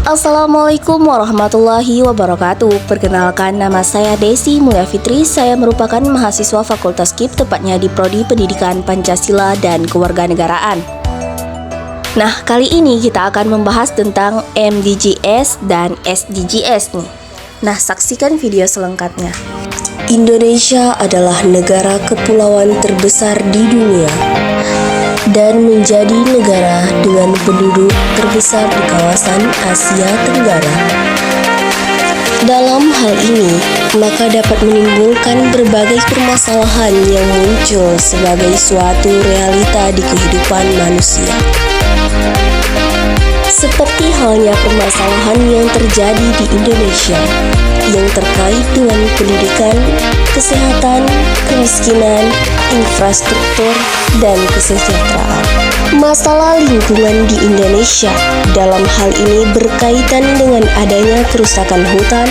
Assalamualaikum warahmatullahi wabarakatuh. Perkenalkan, nama saya Desi Mulia Fitri. Saya merupakan mahasiswa Fakultas KIP, tepatnya di Prodi Pendidikan Pancasila dan Kewarganegaraan. Nah, kali ini kita akan membahas tentang MDGs dan SDGs nih. Nah, saksikan video selengkapnya. Indonesia adalah negara kepulauan terbesar di dunia dan menjadi negara dengan penduduk terbesar di kawasan Asia Tenggara. Dalam hal ini, maka dapat menimbulkan berbagai permasalahan yang muncul sebagai suatu realita di kehidupan manusia. Seperti halnya permasalahan yang terjadi di Indonesia yang terkait dengan pendidikan, kesehatan, kemiskinan, infrastruktur, dan kesejahteraan. Masalah lingkungan di Indonesia dalam hal ini berkaitan dengan adanya kerusakan hutan,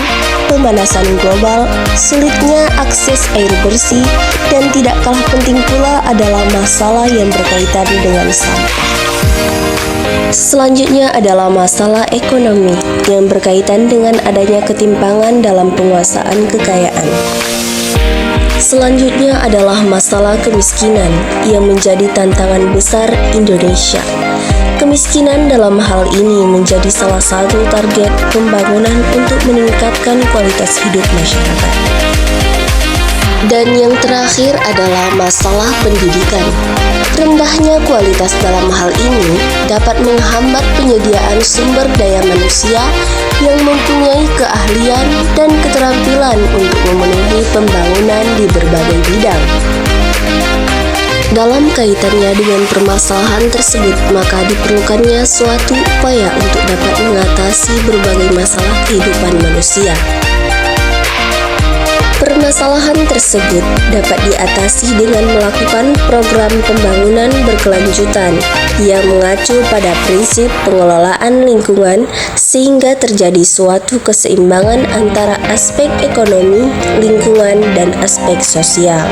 pemanasan global, sulitnya akses air bersih, dan tidak kalah penting pula adalah masalah yang berkaitan dengan sampah. Selanjutnya adalah masalah ekonomi yang berkaitan dengan adanya ketimpangan dalam penguasaan kekayaan. Selanjutnya adalah masalah kemiskinan yang menjadi tantangan besar Indonesia. Kemiskinan dalam hal ini menjadi salah satu target pembangunan untuk meningkatkan kualitas hidup masyarakat. Dan yang terakhir adalah masalah pendidikan. Rendahnya kualitas dalam hal ini dapat menghambat penyediaan sumber daya manusia yang mempunyai keahlian dan keterampilan untuk memenuhi pembangunan di berbagai bidang. Dalam kaitannya dengan permasalahan tersebut, maka diperlukannya suatu upaya untuk dapat mengatasi berbagai masalah kehidupan manusia. Permasalahan tersebut dapat diatasi dengan melakukan program pembangunan berkelanjutan yang mengacu pada prinsip pengelolaan lingkungan sehingga terjadi suatu keseimbangan antara aspek ekonomi, lingkungan, dan aspek sosial.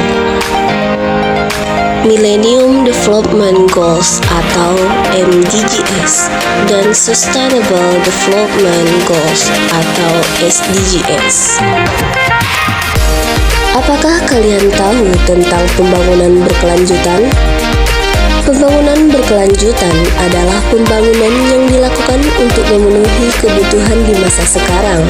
Millennium Development Goals atau MDGs dan Sustainable Development Goals atau SDGs. Apakah kalian tahu tentang pembangunan berkelanjutan? Pembangunan berkelanjutan adalah pembangunan yang dilakukan untuk memenuhi kebutuhan di masa sekarang,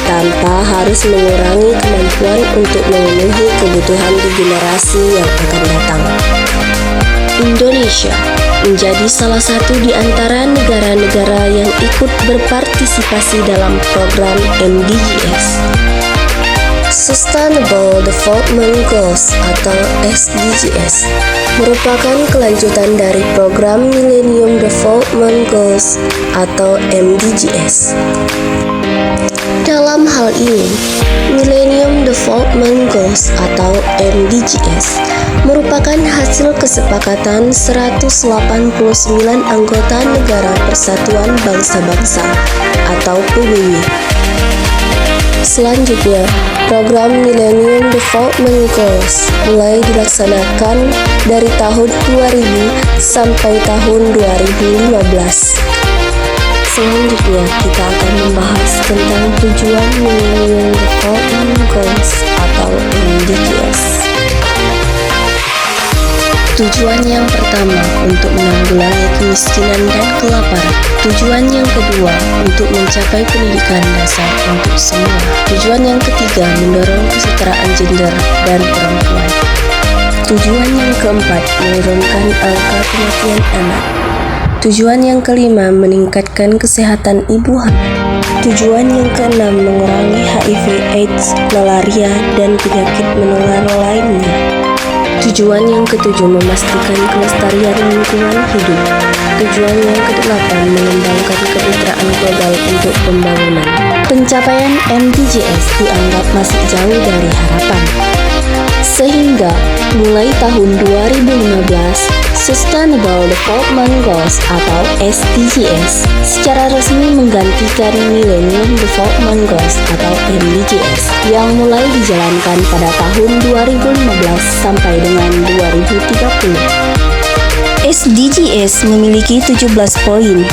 tanpa harus mengurangi kemampuan untuk memenuhi kebutuhan di generasi yang akan datang. Indonesia menjadi salah satu di antara negara-negara yang ikut berpartisipasi dalam program MDGs. Sustainable Development Goals atau SDGs merupakan kelanjutan dari program Millennium Development Goals atau MDGs. Dalam hal ini, Millennium Development Goals atau MDGs merupakan hasil kesepakatan 189 anggota Negara Persatuan Bangsa-Bangsa atau PBB. Selanjutnya, program Millennium Development Goals mulai dilaksanakan dari tahun 2000 sampai tahun 2015. Selanjutnya, kita akan membahas tentang tujuan Millennium Development Goals atau MDGs. Tujuan yang pertama untuk menanggulangi kemiskinan dan kelaparan. Tujuan yang kedua untuk mencapai pendidikan dasar untuk semua. Tujuan yang ketiga mendorong kesetaraan gender dan perempuan. Tujuan yang keempat menurunkan angka kematian anak. Tujuan yang kelima meningkatkan kesehatan ibu hamil. Tujuan yang keenam mengurangi HIV/AIDS, malaria, dan penyakit menular lainnya. Tujuan yang ketujuh memastikan kelestarian lingkungan hidup. Tujuan yang kedelapan mengembangkan kemitraan global untuk pembangunan. Pencapaian MDGs dianggap masih jauh dari harapan. Sehingga mulai tahun 2015, Sustainable Development Goals atau SDGs secara resmi menggantikan Millennium Development Goals atau MDGs yang mulai dijalankan pada tahun 2015 sampai dengan 2030. SDGs memiliki 17 poin.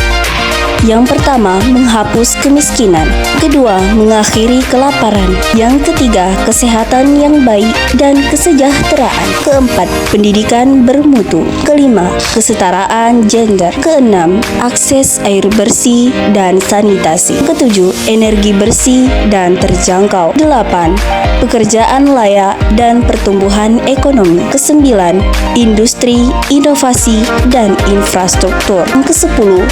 Yang pertama, menghapus kemiskinan. Kedua, mengakhiri kelaparan. Yang ketiga, kesehatan yang baik dan kesejahteraan. Keempat, pendidikan bermutu. Kelima, kesetaraan gender. Keenam, akses air bersih dan sanitasi. Ketujuh, energi bersih dan terjangkau. Delapan, pekerjaan layak dan pertumbuhan ekonomi. Kesembilan, industri, inovasi, dan infrastruktur. Kesepuluh,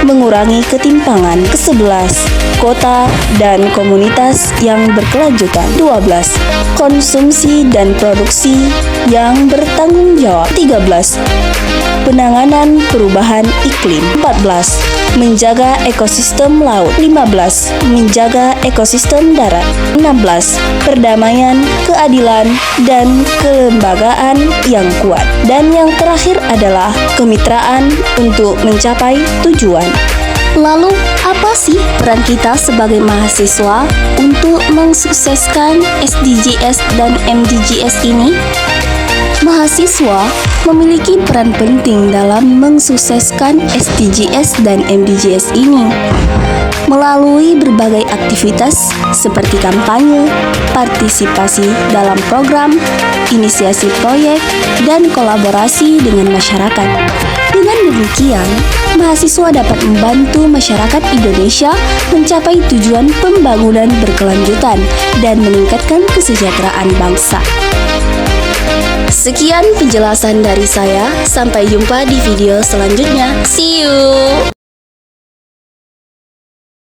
mengurangi ketimpangan. Kesebelas, kota dan komunitas yang berkelanjutan. 12, konsumsi dan produksi yang bertanggung jawab. 13, penanganan perubahan iklim. 14, menjaga ekosistem laut. 15, menjaga ekosistem darat. 16, perdamaian, keadilan, dan kelembagaan yang kuat. Dan yang terakhir adalah kemitraan untuk mencapai tujuan. Lalu, apa sih peran kita sebagai mahasiswa untuk mensukseskan SDGs dan MDGs ini? Mahasiswa memiliki peran penting dalam mensukseskan SDGs dan MDGs ini melalui berbagai aktivitas seperti kampanye, partisipasi dalam program, inisiasi proyek, dan kolaborasi dengan masyarakat. Dengan demikian, mahasiswa dapat membantu masyarakat Indonesia mencapai tujuan pembangunan berkelanjutan dan meningkatkan kesejahteraan bangsa. Sekian penjelasan dari saya, sampai jumpa di video selanjutnya. See you!